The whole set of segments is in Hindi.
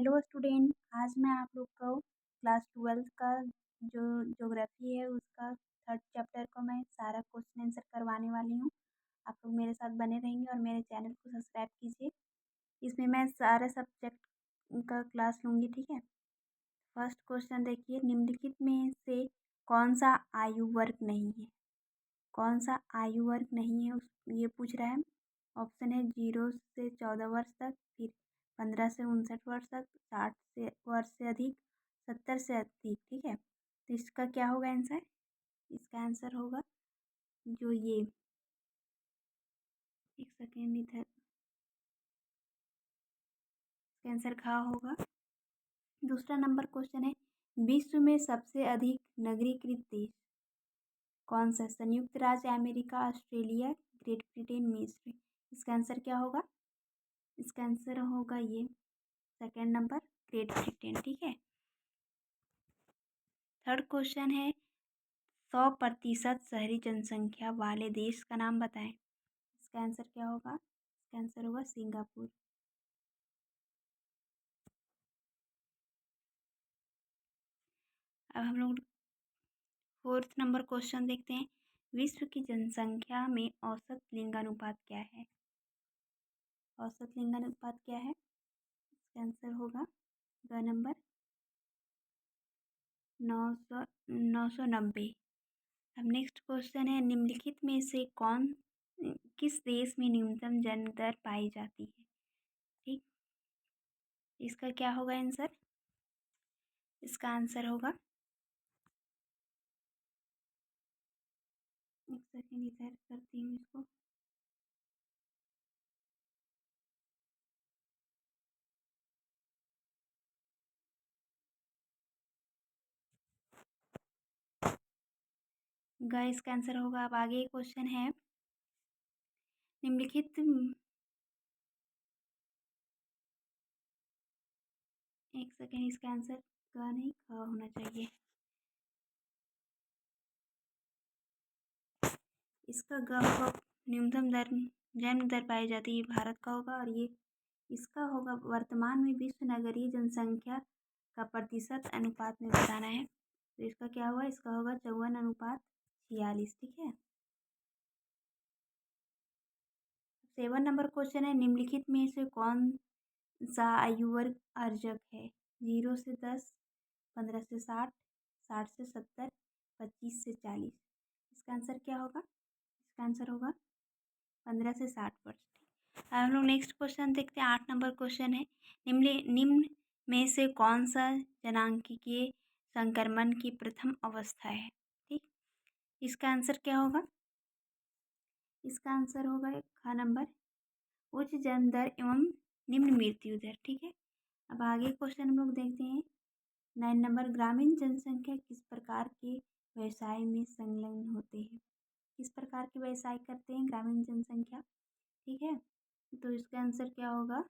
हेलो स्टूडेंट, आज मैं आप लोग को क्लास 12th का जो ज्योग्राफी है उसका थर्ड चैप्टर को मैं सारा क्वेश्चन आंसर करवाने वाली हूँ। आप लोग मेरे साथ बने रहेंगे और मेरे चैनल को सब्सक्राइब कीजिए। इसमें मैं सारे सब्जेक्ट का क्लास लूँगी, ठीक है। फर्स्ट क्वेश्चन देखिए, निम्नलिखित में से कौन सा आयु वर्ग नहीं है? कौन सा आयु वर्ग नहीं है उस ये पूछ रहा है। ऑप्शन है 0 से 14 वर्ष तक, फिर 15 से 59 वर्ष तक, 60 वर्ष से अधिक, 70 से अधिक, ठीक है। तो इसका क्या होगा आंसर? इसका आंसर होगा जो ये, एक सेकेंड, इधर इसका आंसर खा होगा। दूसरा नंबर क्वेश्चन है, विश्व में सबसे अधिक नगरीकृत देश कौन सा? संयुक्त राज्य अमेरिका, ऑस्ट्रेलिया, ग्रेट ब्रिटेन, मिस्र। इसका आंसर क्या होगा? इसका आंसर होगा ये सेकेंड नंबर, ग्रेट ब्रिटेन, ठीक है। थर्ड क्वेश्चन है, 100% शहरी जनसंख्या वाले देश का नाम बताएं। इसका आंसर क्या होगा? इसका आंसर होगा सिंगापुर। अब हम लोग फोर्थ नंबर क्वेश्चन देखते हैं, विश्व की जनसंख्या में औसत लिंगानुपात क्या है? औसत लिंगानुपात क्या है? इसका आंसर होगा ग नंबर 990। अब नेक्स्ट क्वेश्चन है, निम्नलिखित में से किस देश में न्यूनतम जन्म दर पाई जाती है? ठीक, इसका क्या होगा आंसर? इसका आंसर होगा, एक सेकेंड इधर करती हूँ इसको। गाइस इसका आंसर होगा। अब आगे क्वेश्चन है, निम्नलिखित एक सेकेंड, इसका आंसर का नहीं ख होना चाहिए। इसका ग होगा, न्यूनतम दर जन्म दर पाई जाती है, भारत का होगा। और ये इसका होगा, वर्तमान में विश्व नगरीय जनसंख्या का प्रतिशत अनुपात में बताना है। तो इसका क्या होगा? इसका होगा 54:46, ठीक है। 7 नंबर क्वेश्चन है, निम्नलिखित में से कौन सा आयु वर्ग अर्जक है? 0 से 10, 15 से 60, 60 से 70, 25 से 40। इसका आंसर क्या होगा? इसका आंसर होगा 15 से 60 वर्ष। अब हम लोग नेक्स्ट क्वेश्चन देखते हैं। 8 नंबर क्वेश्चन है, निम्न में से कौन सा जनांकीय संक्रमण की प्रथम अवस्था है? ठीक, इसका आंसर क्या होगा? इसका आंसर होगा ख नंबर, उच्च जन्म दर एवं निम्न मृत्यु दर, ठीक है। अब आगे क्वेश्चन हम लोग देखते हैं। 9 नंबर, ग्रामीण जनसंख्या किस प्रकार के व्यवसाय में संलग्न होते हैं? किस प्रकार के व्यवसाय करते हैं ग्रामीण जनसंख्या, ठीक है। तो इसका आंसर क्या होगा?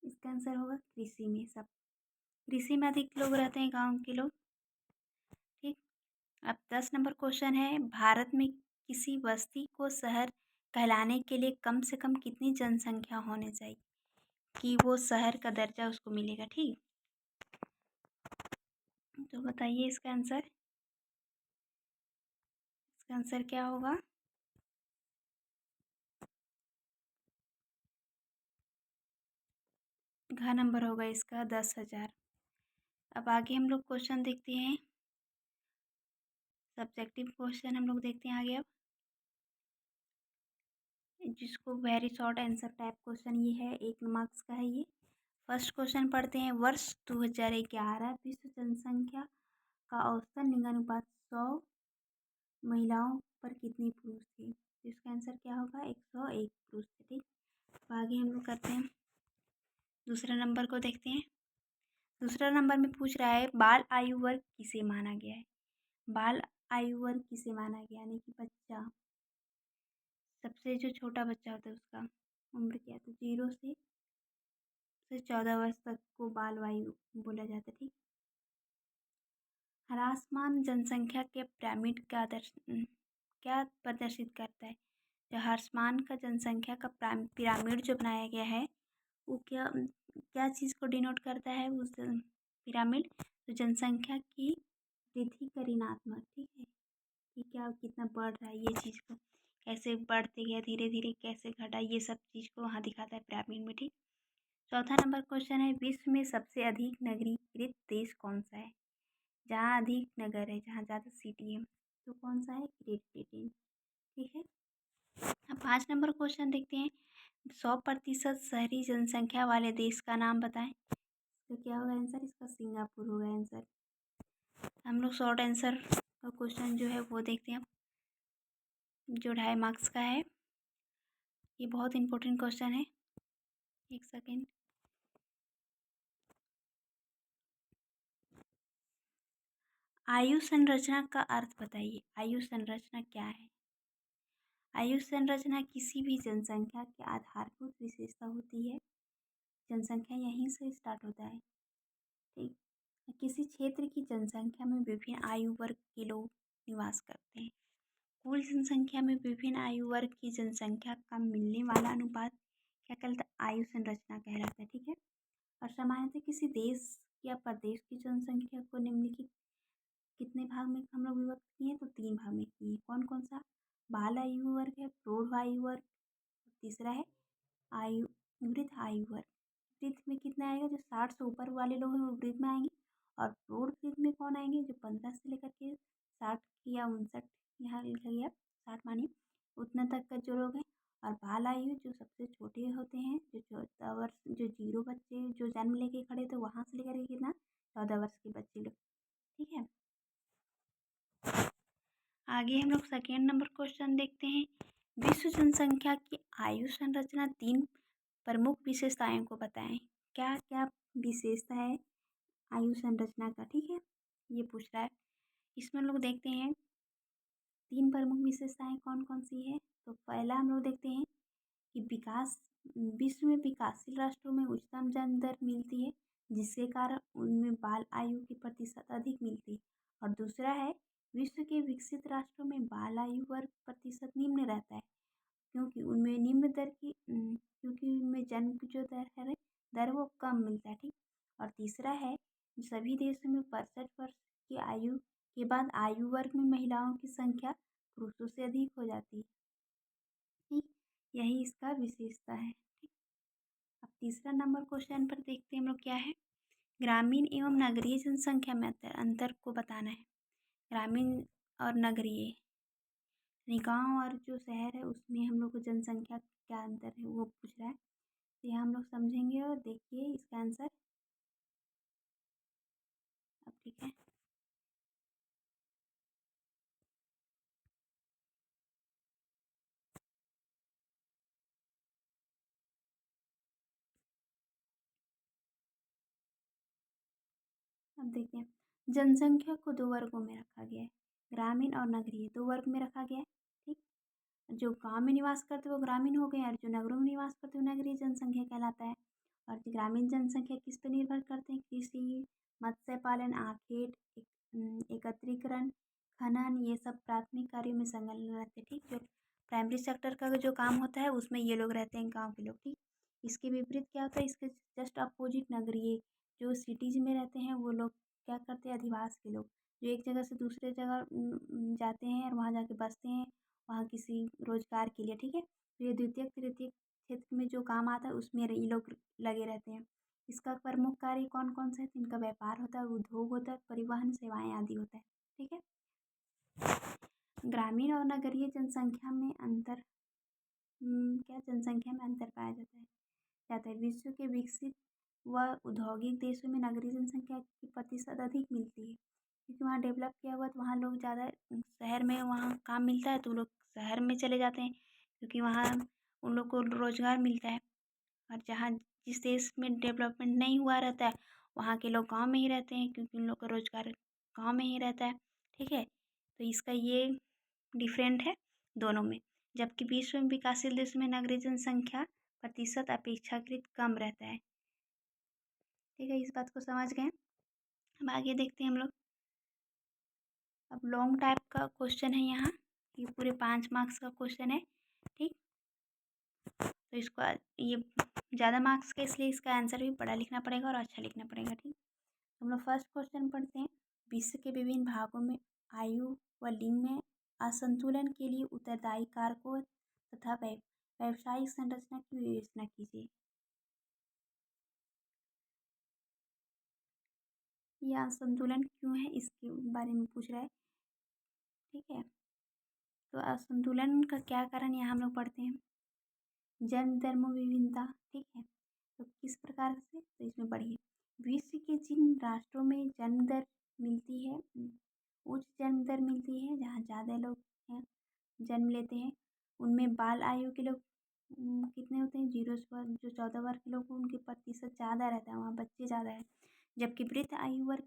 इसका आंसर होगा कृषि में। सब कृषि में अधिक लोग रहते हैं, गांव के लोग, ठीक। अब 10 नंबर क्वेश्चन है, भारत में किसी बस्ती को शहर कहलाने के लिए कम से कम कितनी जनसंख्या होनी चाहिए कि वो शहर का दर्जा उसको मिलेगा, ठीक। तो बताइए इसका आंसर। इसका आंसर क्या होगा? घ नंबर होगा इसका 10,000। अब आगे हम लोग क्वेश्चन देखते हैं, सब्जेक्टिव क्वेश्चन हम लोग देखते हैं आगे। अब जिसको very short answer type question ये है, 1 मार्क्स का है ये। फर्स्ट क्वेश्चन पढ़ते हैं, वर्ष 2011 विश्व जनसंख्या का औसतन लिंगानुपात 100 महिलाओं पर कितनी पुरुष थे? तो इसका आंसर क्या होगा? 101 पुरुष थे, ठीक। तो आगे हम लोग करते हैं, दूसरा नंबर को देखते हैं। दूसरा नंबर में पूछ रहा है, बाल आयु वर्ग किसे माना गया है? बाल आयु वर्ग किसे माना गया, यानी कि बच्चा, सबसे जो छोटा बच्चा होता है उसका उम्र क्या है? तो 0 से 14 वर्ष तक को बाल वायु बोला जाता है, ठीक। ह्रासमान जनसंख्या के पिरामिड क्या प्रदर्शित करता है? जो ह्रासमान का जनसंख्या का पिरामिड जो बनाया गया है वो क्या चीज़ को डिनोट करता है उस पिरामिड? तो जनसंख्या की वृद्धि का ऋणात्मक, ठीक है, कि क्या कितना बढ़ रहा है, ये चीज़ को कैसे बढ़ते गया, धीरे धीरे कैसे घटा, ये सब चीज़ को वहाँ दिखाता है पिरामिड में, ठीक। चौथा नंबर क्वेश्चन है, विश्व में सबसे अधिक नगरीकृत देश कौन सा है? जहाँ अधिक नगर है, जहाँ ज़्यादा सिटी है, तो कौन सा है? ग्रेट ब्रिटेन, ठीक है। अब 5 नंबर क्वेश्चन देखते हैं, 100% शहरी जनसंख्या वाले देश का नाम बताएं। तो क्या होगा आंसर इसका? सिंगापुर होगा आंसर। हम लोग शॉर्ट आंसर का क्वेश्चन जो है वो देखते हैं, जो 2.5 मार्क्स का है। ये बहुत इंपॉर्टेंट क्वेश्चन है। एक सेकेंड। आयु संरचना का अर्थ बताइए। आयु संरचना क्या है? आयु संरचना किसी भी जनसंख्या की आधारभूत विशेषता होती है। जनसंख्या यहीं से स्टार्ट होता है, ठीक। किसी क्षेत्र की जनसंख्या में विभिन्न आयु वर्ग के लोग निवास करते हैं। कुल जनसंख्या में विभिन्न आयु वर्ग की जनसंख्या का मिलने वाला अनुपात क्या कहलाता है? आयु संरचना कहलाता है, ठीक है। और सामान्यतः किसी देश या प्रदेश की जनसंख्या को निम्नलिखित कितने भाग में हम लोग विभक्त किए हैं? तो 3 भाग में किए हैं। कौन कौन सा? बाल आयु वर्ग है, प्रौढ़ आयु वर्ग, तीसरा है आयु वृद्ध आयु वर्ग। वृद्ध में कितना आएगा? जो 60 से ऊपर वाले लोग हैं वो वृद्ध में आएंगे। और प्रौढ़ वृद्ध में कौन आएंगे? जो 15 से लेकर के 60 या 59, यहाँ लिखा गया 60 मानिए, उतना तक का जो लोग हैं। और बाल आयु जो सबसे छोटे होते हैं, जो 14 वर्ष, जो 0 बच्चे जो जन्म लेके खड़े थे वहाँ से लेकर के कितना 14 वर्ष के बच्चे लोग, ठीक है। आगे हम लोग सेकेंड नंबर क्वेश्चन देखते हैं, विश्व जनसंख्या की आयु संरचना 3 प्रमुख विशेषताओं को बताएं। क्या क्या विशेषता है आयु संरचना का, ठीक है, ये पूछ रहा है। इसमें लोग देखते हैं 3 प्रमुख विशेषताएं कौन कौन सी है। तो पहला हम लोग देखते हैं कि विकास, विश्व में विकासशील राष्ट्रों में उच्चतम जन्म दर मिलती है, जिसके कारण उनमें बाल आयु की प्रतिशत अधिक मिलती है। और दूसरा है, विश्व के विकसित राष्ट्रों में बाल आयु वर्ग प्रतिशत निम्न रहता है, क्योंकि उनमें निम्न दर की क्योंकि उनमें जन्म की जो दर वो कम मिलता है, ठीक। और तीसरा है, सभी देशों में 65 वर्ष की आयु के बाद आयु वर्ग में महिलाओं की संख्या पुरुषों से अधिक हो जाती है, ठीक। यही इसका विशेषता है, ठीक। अब तीसरा नंबर क्वेश्चन पर देखते हैं हम लोग क्या है, ग्रामीण एवं नगरीय जनसंख्या में अंतर को बताना है। ग्रामीण और नगरीय, गाँव और जो शहर है उसमें हम लोग को जनसंख्या क्या अंतर है वो पूछ रहा है। तो यहाँ हम लोग समझेंगे और देखिए इसका आंसर। अब ठीक है, अब देखते हैं, जनसंख्या को 2 वर्गों में रखा गया है, ग्रामीण और नगरीय 2 वर्ग में रखा गया है, ठीक। जो गांव में निवास करते वो ग्रामीण हो गए और जो नगरों में निवास करते वो नगरीय जनसंख्या कहलाता है। और जो ग्रामीण जनसंख्या किस पर निर्भर करते हैं? कृषि, मत्स्य पालन, आखेट, एकत्रीकरण, खनन, ये सब प्राथमिक कार्यों में संलग्न रहते हैं, ठीक। जो प्राइमरी सेक्टर का जो काम होता है उसमें ये लोग रहते हैं, गाँव के लोग, ठीक। इसके विपरीत क्या होता है? इसके जस्ट अपोजिट नगरीय, जो सिटीज में रहते हैं वो लोग क्या करते हैं? अधिवास के लोग, जो एक जगह से दूसरे जगह जाते हैं और वहाँ जाके बसते हैं, वहाँ किसी रोजगार के लिए, ठीक है। तो ये द्वितीयक तृतीयक क्षेत्र में जो काम आता है उसमें ये लोग लगे रहते हैं। इसका प्रमुख कार्य कौन कौन सा है? तो इनका व्यापार होता है, उद्योग होता है, परिवहन सेवाएं आदि होता है, ठीक है। ग्रामीण और नगरीय जनसंख्या में अंतर, क्या जनसंख्या में अंतर पाया जाता है। विश्व के विकसित व औद्योगिक देशों में नगरीय जनसंख्या की प्रतिशत अधिक मिलती है, क्योंकि वहाँ डेवलप किया हुआ तो वहाँ लोग ज़्यादा शहर में वहाँ काम मिलता है तो लोग शहर में चले जाते हैं, क्योंकि वहाँ उन लोग को रोज़गार मिलता है। और जहाँ जिस देश में डेवलपमेंट नहीं हुआ रहता है वहाँ के लोग गांव में ही रहते हैं, क्योंकि उन लोग का रोज़गार गांव में ही रहता है, ठीक है। तो इसका ये डिफरेंट है दोनों में। जबकि विश्व में विकासशील देशों में नगरीय जनसंख्या प्रतिशत अपेक्षाकृत कम रहता है, ठीक है। इस बात को समझ गए। अब आगे देखते हैं हम लोग। अब लॉन्ग टाइप का क्वेश्चन है यहाँ, ये पूरे 5 मार्क्स का क्वेश्चन है, ठीक। तो इसको ये ज़्यादा मार्क्स के, इसलिए इसका आंसर भी बड़ा लिखना पड़ेगा और अच्छा लिखना पड़ेगा। ठीक, हम लोग फर्स्ट क्वेश्चन पढ़ते हैं। विश्व के विभिन्न भागों में आयु व लिंग में असंतुलन के लिए उत्तरदायी कारकों तथा व्यावसायिक संरचना की विवेचना कीजिए। यह असंतुलन क्यों है इसके बारे में पूछ रहा है। ठीक है, तो असंतुलन का क्या कारण यहाँ हम लोग पढ़ते हैं। जन्म दर में विभिन्नता। ठीक है, तो किस प्रकार से, तो इसमें पढ़िए। विश्व के जिन राष्ट्रों में जन्म दर मिलती है, उच्च जन्म दर मिलती है, जहाँ ज़्यादा लोग हैं जन्म लेते हैं, उनमें बाल आयु के लोग कितने होते हैं, 0 से जो 14 वर्ष के लोग उनके प्रतिशत ज़्यादा रहता है, वहाँ बच्चे ज़्यादा है। जबकि वृद्ध आयु वर्ग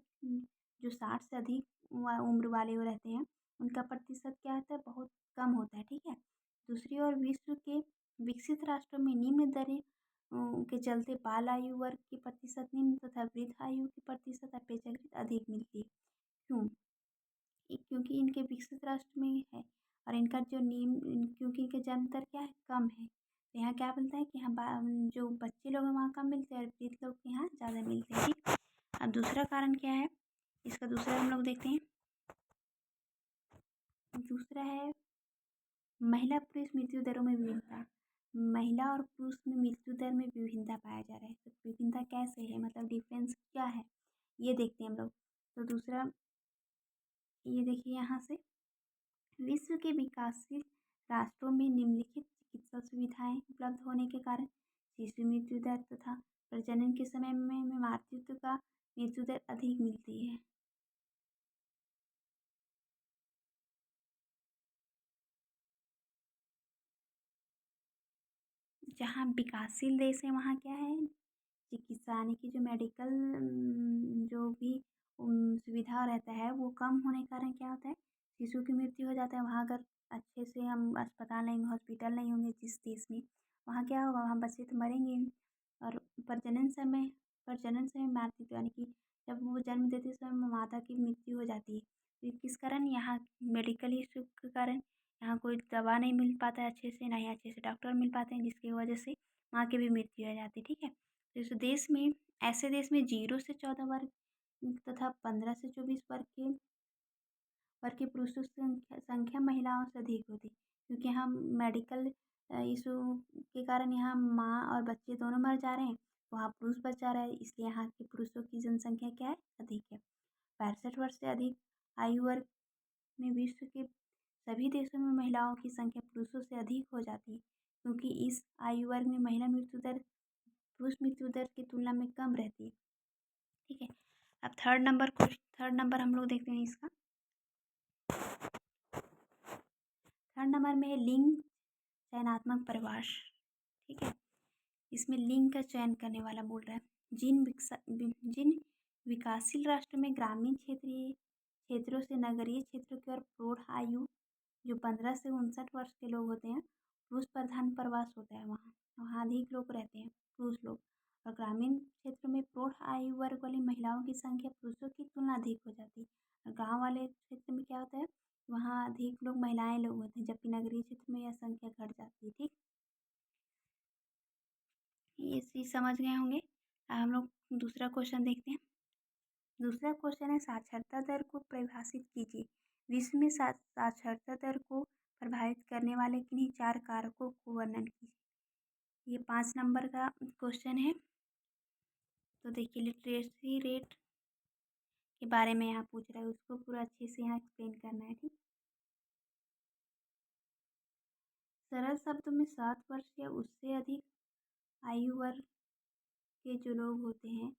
जो 60 से अधिक उम्र वाले वो रहते हैं, उनका प्रतिशत क्या होता है, बहुत कम होता है। ठीक है, दूसरी ओर विश्व के विकसित राष्ट्रों में निम्न दरें के चलते बाल आयु वर्ग की प्रतिशत निम्न तथा वृद्ध आयु की प्रतिशत अपेक्षाकृत अधिक मिलती है। क्यों, क्योंकि इनके विकसित राष्ट्र में है और इनका जो क्योंकि इनके जन्म दर क्या है, कम है। तो यहाँ क्या बोलता है कि यहाँ जो बच्चे लोग हैं वहाँ कम मिलते हैं और वृद्ध लोग के यहाँ ज़्यादा मिलते हैं। ठीक, अब दूसरा कारण क्या है, इसका दूसरा हम लोग देखते हैं। दूसरा है महिला पुरुष मृत्यु दरों में विभिन्नता। महिला और पुरुष में मृत्यु दर में विभिन्नता पाया जा रहा है। तो विभिन्नता कैसे है, मतलब डिफरेंस क्या है, ये देखते हैं हम लोग। तो दूसरा ये देखिए यहाँ से, विश्व के विकासशील राष्ट्रों में निम्नलिखित चिकित्सा सुविधाएं उपलब्ध होने के कारण शिशु मृत्यु दर तथा प्रजनन के समय में मातृत्व का मृत्यु दर अधिक मिलती है। जहाँ विकासशील देश है वहाँ क्या है, चिकित्सा यानी कि जो मेडिकल जो भी सुविधा रहता है वो कम होने के कारण क्या होता है, शिशु की मृत्यु हो जाता है। वहाँ अगर अच्छे से हम अस्पताल नहीं, हॉस्पिटल नहीं होंगे जिस देश में, वहाँ क्या होगा, वहाँ बच्चे तो मरेंगे ही। और प्रजनन समय मातृत्व यानी कि जब वो जन्म देते समय माता की मृत्यु हो जाती है। तो किस कारण, यहाँ मेडिकल इशू के कारण यहाँ कोई दवा नहीं मिल पाता है अच्छे से, ना ही अच्छे से डॉक्टर मिल पाते हैं, जिसकी वजह से वहाँ की भी मृत्यु हो जाती है। ठीक है, तो इस देश में, ऐसे देश में 0 से 14 वर्ग तथा 15 से 24 वर्ग के पुरुषों की संख्या महिलाओं से अधिक होती, क्योंकि यहाँ मेडिकल इशू के कारण यहाँ माँ और बच्चे दोनों मर जा रहे हैं, वहाँ पुरुष बच जा रहा है, इसलिए यहाँ के पुरुषों की जनसंख्या क्या है, अधिक है। 65 वर्ष से अधिक आयु वर्ग में विश्व के सभी देशों में महिलाओं की संख्या पुरुषों से अधिक हो जाती है, क्योंकि इस आयु वर्ग में महिला मृत्यु दर पुरुष मृत्यु दर की तुलना में कम रहती है। ठीक है, अब थर्ड नंबर हम लोग देखते हैं इसका। थर्ड नंबर में है लिंग चयनात्मक परिभाष। ठीक है, इसमें लिंग का चयन करने वाला बोल रहा है। जिन विकासशील राष्ट्रों में ग्रामीण क्षेत्रों से नगरीय क्षेत्रों की ओर प्रौढ़ आयु जो 15 से 59 वर्ष के लोग होते हैं, पुरुष प्रधान प्रवास होता है, वहाँ वहाँ अधिक लोग रहते हैं, पुरुष लोग। और ग्रामीण क्षेत्र में प्रौढ़ आयु वर्ग वाली महिलाओं की संख्या पुरुषों की तुलना अधिक हो जाती है। और गाँव वाले क्षेत्र में क्या होता है, वहाँ अधिक लोग महिलाएं लोग होते हैं, जबकि नगरीय क्षेत्र में यह संख्या घट जाती है। ठीक, ये चीज़ समझ गए होंगे। अब हम लोग दूसरा क्वेश्चन देखते हैं। दूसरा क्वेश्चन है साक्षरता दर को परिभाषित कीजिए। विश्व में साक्षरता दर को प्रभावित करने वाले किन्हीं 4 कारकों को वर्णन कीजिए। ये 5 नंबर का क्वेश्चन है। तो देखिए, लिटरेसी रेट के बारे में यहाँ पूछ रहा है, उसको पूरा अच्छे से यहाँ एक्सप्लेन करना है। ठीक, सरल शब्दों में 7 वर्ष या उससे अधिक आयु वर्ग के जो लोग होते हैं,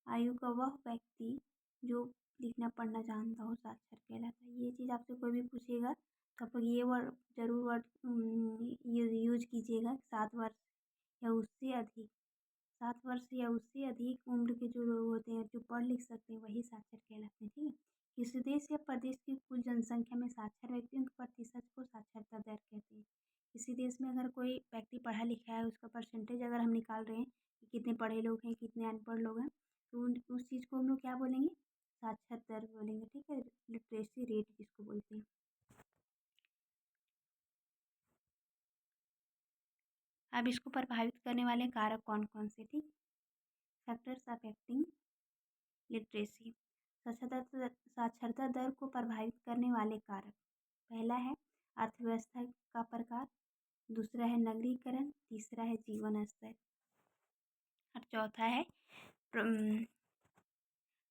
आयु का वह व्यक्ति जो लिखना पढ़ना जानता हो साक्षर कहलाता है। ये चीज़ आपसे कोई भी पूछेगा तो आप ये वर्ड जरूर यूज कीजिएगा, 7 वर्ष या उससे अधिक। 7 वर्ष या उससे अधिक उम्र के जो लोग होते हैं, जो पढ़ लिख सकते हैं, वही साक्षर कहलाते हैं। ठीक है, किसी देश या प्रदेश की कुल जनसंख्या में साक्षर व्यक्तियों के प्रतिशत को साक्षरता दर कहते हैं। किसी देश में अगर कोई व्यक्ति पढ़ा लिखा है, उसका परसेंटेज अगर हम निकाल रहे हैं कि कितने पढ़े लोग हैं, कितने अनपढ़ लोग हैं, तो उस चीज़ को हम लोग क्या बोलेंगे, साक्षर दर बोलेंगे। ठीक है, लिटरेसी रेट जिसको बोलते हैं। अब इसको प्रभावित करने वाले कारक कौन कौन से, ठीक। Factors affecting literacy. साक्षरता दर को प्रभावित करने वाले कारक, पहला है अर्थव्यवस्था का प्रकार, दूसरा है नगरीकरण, तीसरा है जीवन स्तर और चौथा है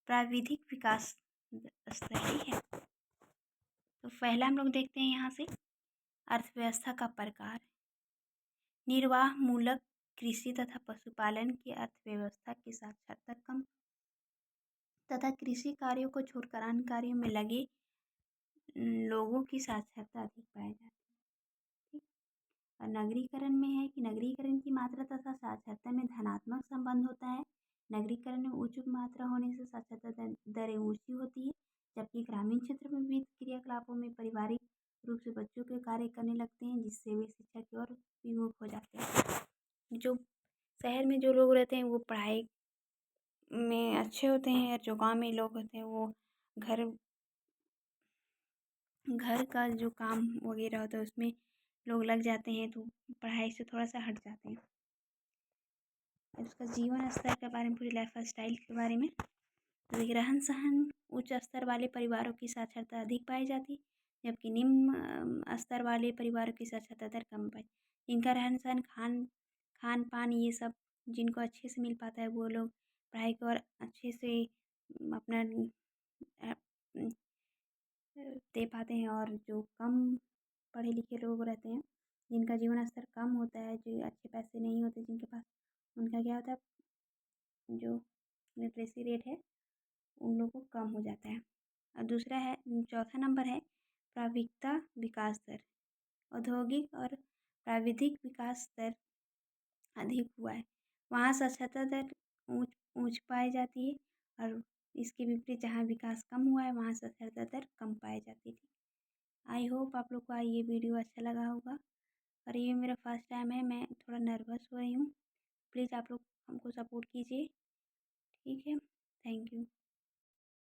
प्राविधिक विकास स्तर, ठीक है। तो पहला हम लोग देखते हैं यहाँ से अर्थव्यवस्था का प्रकार। निर्वाह मूलक कृषि तथा पशुपालन की अर्थव्यवस्था की साक्षरता कम तथा कृषि कार्यों को छोड़कर अन्य कार्यों में लगे लोगों की साक्षरता अधिक पाई जाती है, ठीक। और नगरीकरण में है कि नगरीकरण की मात्रा तथा साक्षरता में धनात्मक संबंध होता है। नगरीकरण में उच्च मात्रा होने से साक्षरता दरें ऊंची होती है, जबकि ग्रामीण क्षेत्र में विविध क्रियाकलापों में पारिवारिक रूप से बच्चों के कार्य करने लगते हैं, जिससे वे शिक्षा की ओर विमुख हो जाते हैं। जो शहर में जो लोग रहते हैं वो पढ़ाई में अच्छे होते हैं, और जो गाँव में लोग होते हैं वो घर का जो काम वगैरह होता है उसमें लोग लग जाते हैं, तो पढ़ाई से थोड़ा सा हट जाते हैं। उसका जीवन स्तर के बारे में, पूरी लाइफ स्टाइल के बारे में, तो रहन सहन उच्च स्तर वाले परिवारों की साक्षरता अधिक पाई जाती, जबकि निम्न स्तर वाले परिवारों की साक्षरता दर कम पाई। इनका रहन सहन खान पान ये सब जिनको अच्छे से मिल पाता है वो लोग पढ़ाई को और अच्छे से अपना दे पाते हैं, और जो कम पढ़े लिखे लोग रहते हैं जिनका जीवन स्तर कम होता है, जो अच्छे पैसे नहीं होते जिनके पास, उनका क्या होता है, जो लिटरेसी रेट है उन लोगों को कम हो जाता है। और दूसरा है, चौथा नंबर है प्राविकता विकास दर। औद्योगिक और प्राविधिक विकास दर अधिक हुआ है, वहाँ साक्षरता दर ऊंच पाई जाती है, और इसके विपरीत जहाँ विकास कम हुआ है वहाँ साक्षरता दर कम पाई जाती है। आई होप आप लोग को ये वीडियो अच्छा लगा होगा, और ये मेरा फर्स्ट टाइम है, मैं थोड़ा नर्वस हो रही हूँ। प्लीज़ आप लोग हमको सपोर्ट कीजिए, ठीक है। Thank you.